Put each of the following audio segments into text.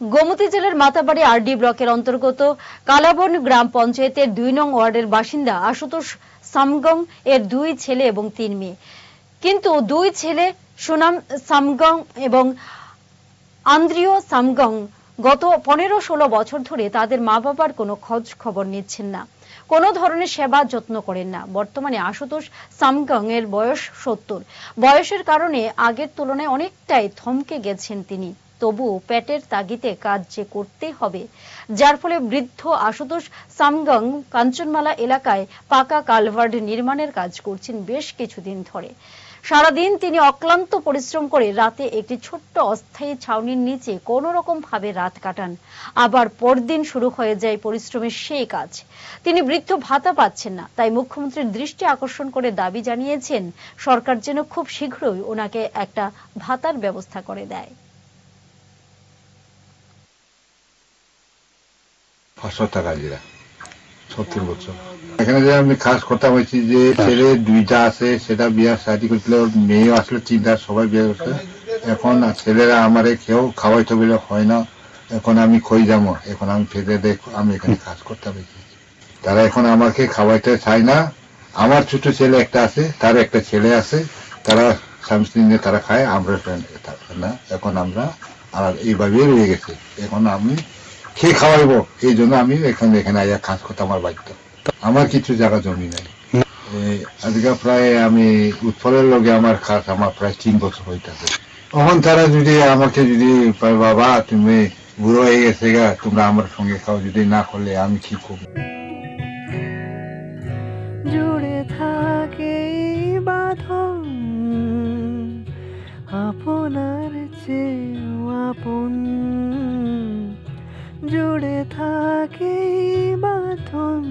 গোমতী জেলার মাতাবাড়ি আরডি ব্লকের অন্তর্গত কালাবন গ্রাম পঞ্চায়েতের ২ নং ওয়ার্ডের বাসিন্দা আশুতোষ সামগং এর ২ ছেলে এবং ৩ মেয়ে। কিন্তু ২ ছেলে সুনাম সামগং এবং আন্দ্রিয় সামগং গত ১৫-১৬ বছর ধরে তাদের মা বাবার কোনো খোঁজ খবর নিচ্ছেন না, কোনো ধরনের সেবা যত্ন করেন না। বর্তমানে আশুতোষ সামগং এর বয়স ৭০। বয়সের কারণে আগের তুলনায় অনেকটাই থমকে গেছেন তিনি। তবুও পেটের তাগিদে কাজ যে করতেই হবে, যার ফলে বৃদ্ধ আশুতোষ সামগং কাঞ্চনমালা এলাকায় পাকা কালভার্ট নির্মাণের কাজ করছেন বেশ কিছুদিন ধরে। সারাদিন তিনি অক্লান্ত পরিশ্রম করে রাতে একটি ছোট্ট অস্থায়ী ছাউনির নিচে কোন রকম ভাবে রাত কাটান। আবার পরদিন শুরু হয়ে যায় পরিশ্রমের সেই কাজ। তিনি বৃদ্ধ ভাতা পাচ্ছেন না, তাই মুখ্যমন্ত্রীর দৃষ্টি আকর্ষণ করে দাবি জানিয়েছেন সরকার যেন খুব শীঘ্রই ওনাকে একটা ভাতার ব্যবস্থা করে দেয়। 500 টাকা জিরা 70 বছর এখানে যে আমি কাজ করতে হয়েছি যে ছেলে 2টা আছে, সেটা বিয়ার শাদী করছিল, মেয়ে আসলে 3টা, সবাই বিয়ে করছে। এখন ছেলেরা আমারে কেউ খাওয়াইতে বলে হয় না। এখন আমি কই যাবো? এখন আমি ফেলে দেখ, আমি এখানে কাজ করতে হয়েছি। তারা এখন আমাকে খাওয়াইতে চায় না। আমার ছোট ছেলে একটা আছে, তার একটা ছেলে আছে, তারা স্বামী স্ত্রী নিয়ে তারা খায়, আমরা না। এখন আমরা আর এইভাবেই রয়ে গেছে। এখন আমি কে খাওয়াইবো? এই জন্য আমি এখানে আইয়া কাজ করতে আমার বাধ্য। আমার কিছু জায়গা জমি নাই। আজকে প্রায় আমি উৎফলের লগে আমার কাজ আমার প্রায় 3 বছর হইতেছে। তখন তারা যদি আমাকে যদি বাবা তুমি বুড়ো হয়ে গেছে গা, তোমরা আমার সঙ্গে খাও, যদি না করলে আমি কি করবো? জুড়ে থাকে বাঁধন আপনার চেয়েও আপন, জুড়ে থাকে বাঁধন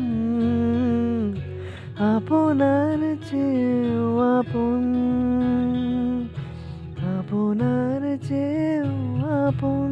আপনার চেয়েও আপন, আপনার চেয়েও আপন।